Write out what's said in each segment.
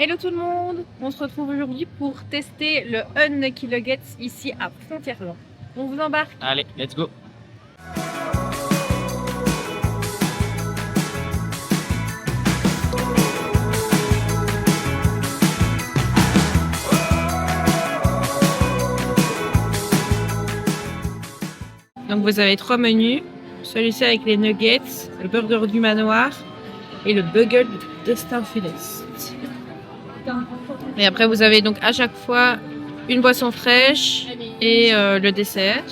Hello tout le monde, on se retrouve aujourd'hui pour tester le Unlucky Nuggets ici à Frontierland. On vous embarque. Allez, let's go. Donc vous avez 3 menus, celui-ci avec les nuggets, le burger du manoir et le bugle de Starfilest. Et après vous avez donc à chaque fois une boisson fraîche et le dessert.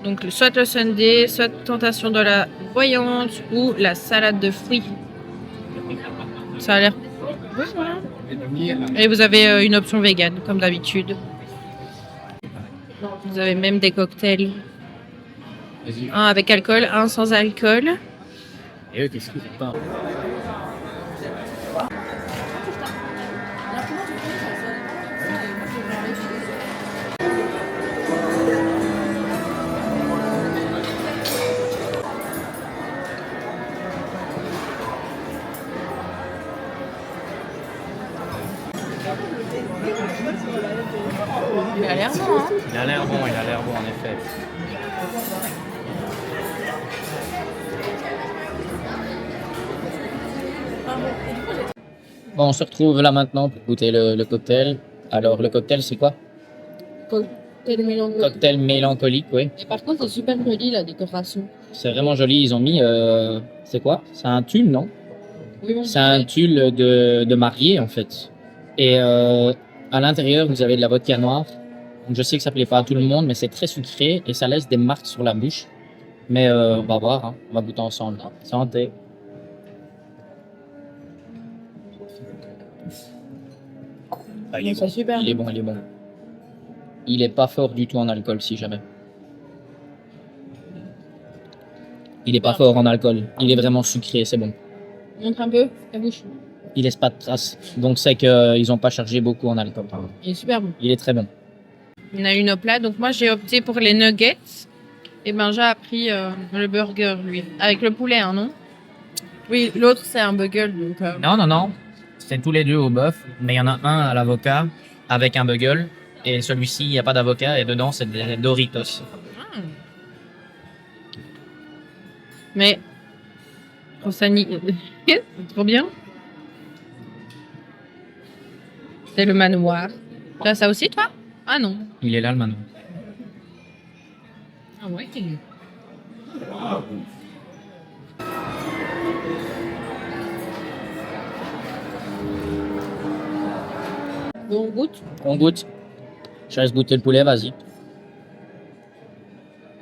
Donc soit le sundae, soit tentation de la voyante ou la salade de fruits. Ça a l'air bon, hein. Et vous avez une option vegan comme d'habitude. Vous avez même des cocktails. Un avec alcool, un sans alcool. Et eux, qu'est-ce qu'ils font pas? Il a l'air bon, hein? Il a l'air bon, en effet. Bon, on se retrouve là maintenant pour goûter le cocktail. Alors, le cocktail, c'est quoi? Cocktail mélancolique. Cocktail mélancolique, oui. Et par contre, c'est super joli la décoration. C'est vraiment joli. Ils ont mis. C'est quoi? C'est un tulle, non? Oui, bon. C'est un tulle de mariée, en fait. Et à l'intérieur, vous avez de la vodka noire. Donc, je sais que ça plaît pas à tout le monde, mais c'est très sucré et ça laisse des marques sur la bouche. Mais on va voir, hein. On va goûter ensemble. Santé. Ah, il est C'est bon. super. Il est bon, il est bon. Il est pas fort du tout en alcool, si jamais. Il est pas fort en alcool. Il est vraiment sucré, c'est bon. Montre un peu la bouche. Il laisse pas de traces. Donc c'est qu'ils ont pas chargé beaucoup en alcool. Il est super bon. Il est très bon. Il y en a une au plat, donc moi j'ai opté pour les nuggets. Et Benja a pris le burger, lui. Avec le poulet, hein, non? Oui, l'autre c'est un bugle, donc... Non. C'est tous les deux au bœuf. Mais il y en a un à l'avocat avec un bugle. Et celui-ci, il n'y a pas d'avocat. Et dedans, c'est des Doritos. Mais... Oh, ça c'est trop bien. C'est le manoir. Tu as ça aussi, toi? Ah non. Il est là, le manoir. Ah ouais. Bon, on goûte. On goûte. Je laisse goûter le poulet, vas-y.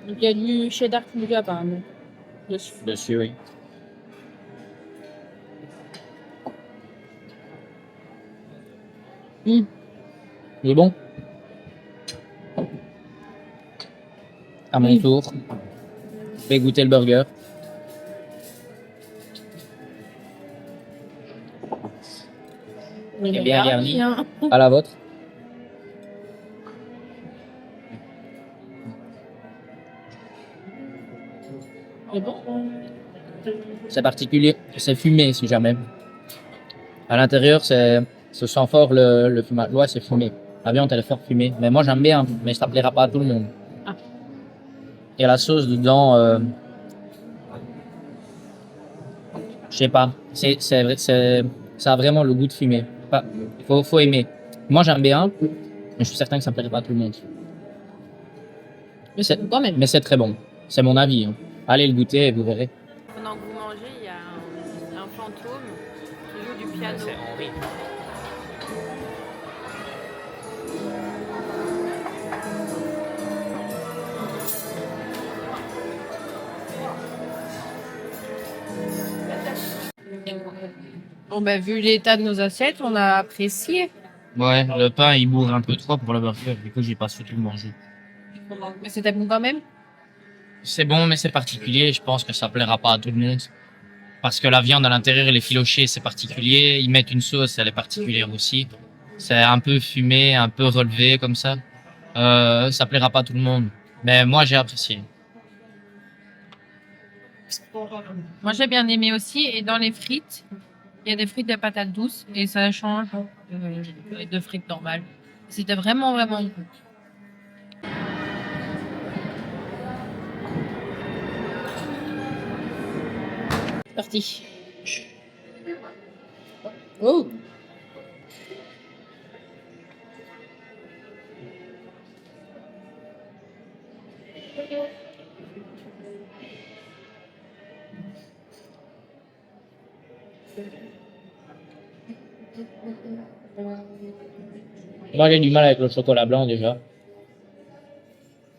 Donc il y a du cheddar fondu apparemment. Dessus. Dessus, oui. Il est bon? À mon tour, je vais goûter le burger. Il est bien garni. hein. À la vôtre. C'est bon. C'est particulier. C'est fumé, si jamais. À l'intérieur, se sent fort le fumage. Ouais, c'est fumé. La viande, elle est fort fumée. Mais moi, j'aime bien, mais ça plaira pas à tout le monde. Ah. Et la sauce dedans, je sais pas. Ça a vraiment le goût de fumée. Faut aimer. Moi, j'aime bien, mais je suis certain que ça plaira pas à tout le monde. Mais c'est bon quand même. Mais c'est très bon. C'est mon avis, hein. Allez le goûter et vous verrez. Pendant que vous mangez, il y a un fantôme qui joue du piano. Henri. Bon, ben, vu l'état de nos assiettes, on a apprécié. Ouais, le pain, il bourre un peu trop pour le burger. Du coup, j'ai pas su tout le manger. Mais c'était bon quand même. C'est bon, mais c'est particulier. Je pense que ça plaira pas à tout le monde. Parce que la viande à l'intérieur, elle est filochée, c'est particulier. Ils mettent une sauce, elle est particulière aussi. C'est un peu fumé, un peu relevé comme ça. Ça plaira pas à tout le monde. Mais moi, j'ai apprécié. Moi, j'ai bien aimé aussi. Et dans les frites, Il y a des frites de patates douces et ça change de frites normales. C'était vraiment, vraiment bon. Parti. Oh! Moi, j'ai du mal avec le chocolat blanc déjà.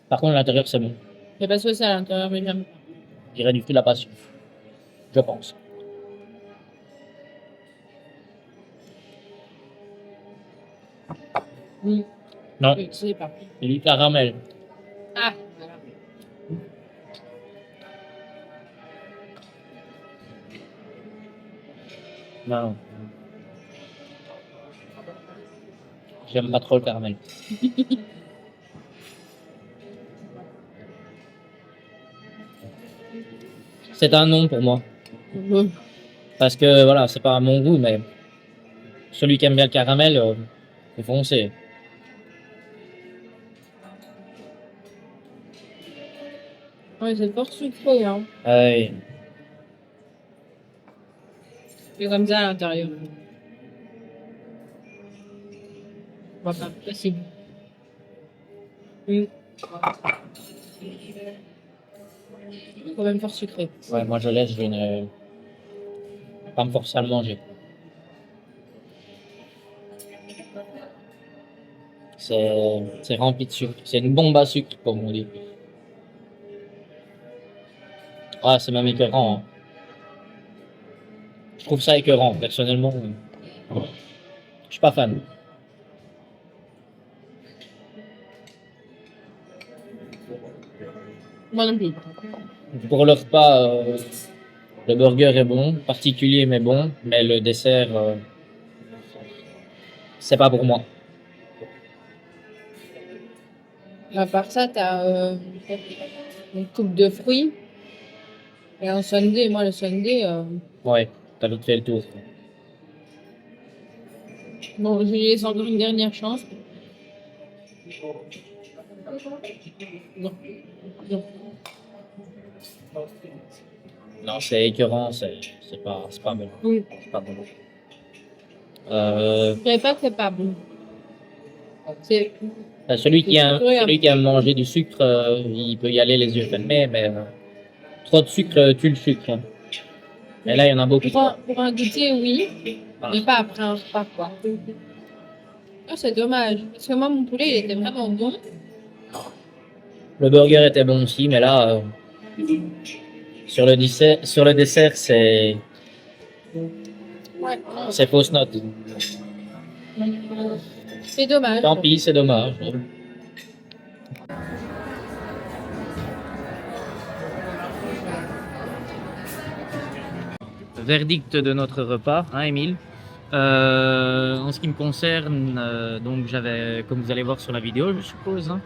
Par contre, l'intérieur, c'est bon. Il n'y a pas de sauce à l'intérieur, mais j'aime. Je dirais du fruit de la passion. Je pense. Mm. Non, Je sais pas. c'est du caramel. Ah, voilà. Non. J'aime pas trop le caramel. C'est un non pour moi. Mm. Parce que voilà, c'est pas à mon goût, mais celui qui aime bien le caramel, il faut foncer. Ouais, c'est fort sucré, hein. Ouais. C'est comme ça à l'intérieur. Voilà, possible. Quand même fort sucré. Ouais, moi je laisse, je ne pas me forcer à le manger. C'est rempli de sucre. C'est une bombe à sucre, comme on dit. Ah, c'est même écœurant. Hein. Je trouve ça écœurant, personnellement. Je suis pas fan. Moi non plus. Pour le repas, le burger est bon, particulier mais bon, mais le dessert, c'est pas pour moi. À part ça, t'as une coupe de fruits et un sundae. Moi, le sundae, Ouais, t'as vite fait le tour. bon, je lui laisse encore une dernière chance. Non. Non. Non, c'est écœurant, c'est pas bon. Oui. C'est pas bon. Je dirais pas que c'est pas bon. C'est Celui qui aime manger du sucre, il peut y aller les yeux fermés, mais trop de sucre tue le sucre. Hein. Et là, il y en a beaucoup. pour un goûter, oui, Ah. mais pas après un repas, quoi. Ah, c'est dommage. Parce que moi, mon poulet, il était vraiment bon. Le burger était bon aussi, mais là, sur le dessert, Ouais. c'est fausse note. C'est dommage. Tant pis, c'est dommage. Verdict de notre repas, hein, Émile. En ce qui me concerne, donc j'avais, comme vous allez voir sur la vidéo, je suppose, hein,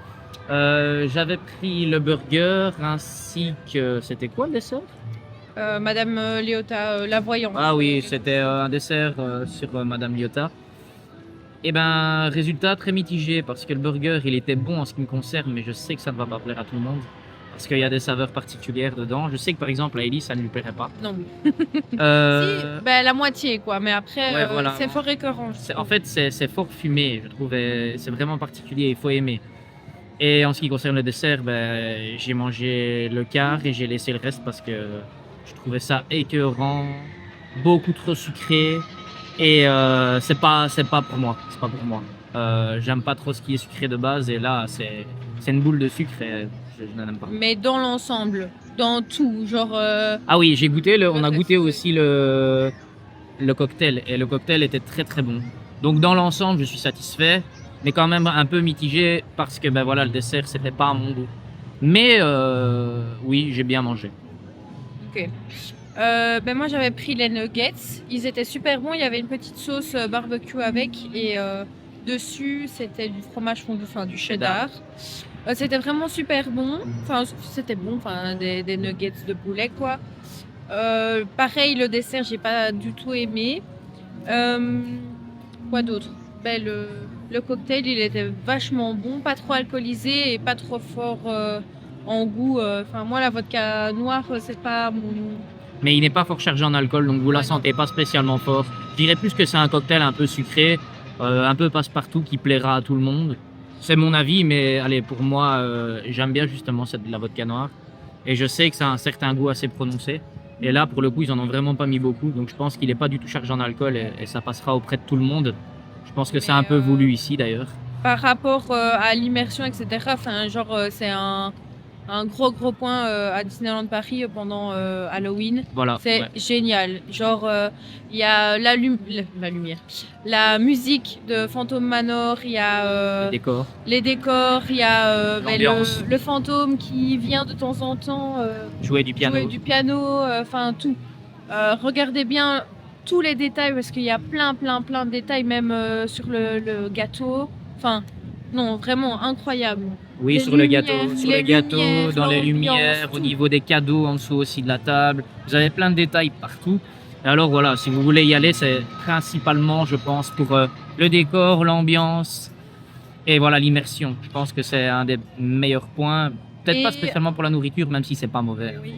j'avais pris le burger ainsi que c'était quoi le dessert? Madame Léota, la voyante. Ah oui, c'était un dessert sur Madame Lyotta. Et ben, résultat très mitigé parce que le burger il était bon en ce qui me concerne, mais je sais que ça ne va pas plaire à tout le monde parce qu'il y a des saveurs particulières dedans. Je sais que par exemple à Ellie ça ne lui plairait pas. Non. Euh, Si, ben, la moitié, quoi. Mais après, Ouais, voilà. c'est fort écœurant. En fait, c'est fort fumé, je trouve. C'est vraiment particulier, il faut aimer. Et en ce qui concerne le dessert, ben, j'ai mangé le quart et j'ai laissé le reste parce que je trouvais ça écœurant, beaucoup trop sucré. Et c'est pas pour moi. C'est pas pour moi. J'aime pas trop ce qui est sucré de base et là, c'est une boule de sucre et je n'en aime pas. Mais dans l'ensemble, dans tout, genre. Ah oui, j'ai goûté, on a Ouais, goûté aussi le cocktail et le cocktail était très très bon. Donc dans l'ensemble, je suis satisfait, mais quand même un peu mitigé parce que ben voilà, le dessert c'était pas à mon goût. Mais oui, j'ai bien mangé. Ok. Ben moi j'avais pris les nuggets, ils étaient super bons, il y avait une petite sauce barbecue avec et dessus c'était du fromage fondu, enfin du cheddar. C'était vraiment super bon, enfin c'était bon, enfin des nuggets de poulet quoi. Pareil le dessert j'ai pas du tout aimé. Quoi d'autre? Ben, le cocktail, il était vachement bon, pas trop alcoolisé et pas trop fort en goût. Enfin, moi, la vodka noire, c'est pas mon... Mais il n'est pas fort chargé en alcool, donc vous la sentez pas spécialement fort. Je dirais plus que c'est un cocktail un peu sucré, un peu passe-partout qui plaira à tout le monde. C'est mon avis, mais allez, pour moi, j'aime bien justement la vodka noire. Et je sais que ça a un certain goût assez prononcé. Et là, pour le coup, ils en ont vraiment pas mis beaucoup. Donc je pense qu'il n'est pas du tout chargé en alcool et ça passera auprès de tout le monde. Je pense que c'est un peu voulu ici d'ailleurs. Par rapport à l'immersion, etc., enfin, genre, c'est un gros point à Disneyland Paris pendant Halloween. Voilà. C'est génial. Genre, il y a la lumière, la musique de Phantom Manor, il y a les décors, il y a le fantôme qui vient de temps en temps jouer du piano, enfin tout. Regardez bien tous les détails parce qu'il y a plein de détails, même sur le gâteau. Enfin, non, vraiment incroyable. Oui, sur le gâteau, dans les lumières, au niveau des cadeaux en dessous aussi de la table. Vous avez plein de détails partout. Et alors voilà, si vous voulez y aller, c'est principalement, je pense, pour le décor, l'ambiance et voilà l'immersion. Je pense que c'est un des meilleurs points. Peut-être pas spécialement pour la nourriture, même si c'est pas mauvais. Oui.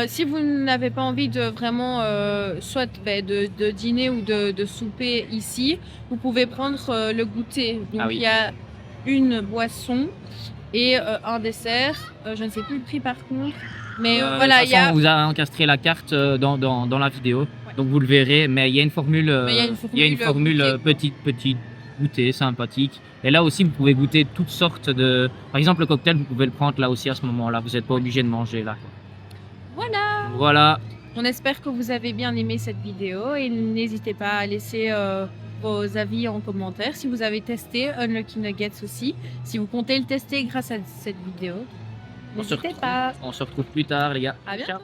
Si vous n'avez pas envie de vraiment soit de dîner ou de souper ici, vous pouvez prendre le goûter. Donc il y a une boisson et un dessert. Je ne sais plus le prix par contre. Mais voilà, de toute façon, on vous a encastré la carte dans la vidéo. Ouais. Donc vous le verrez. Mais il y a une formule, petite goûter sympathique. Et là aussi, vous pouvez goûter toutes sortes de... Par exemple, le cocktail, vous pouvez le prendre là aussi à ce moment-là. Vous n'êtes pas obligé de manger là. Voilà. On espère que vous avez bien aimé cette vidéo et n'hésitez pas à laisser vos avis en commentaire si vous avez testé Unlucky Nuggets aussi, si vous comptez le tester grâce à cette vidéo. N'hésitez pas. On se retrouve plus tard les gars. À bientôt. Ciao.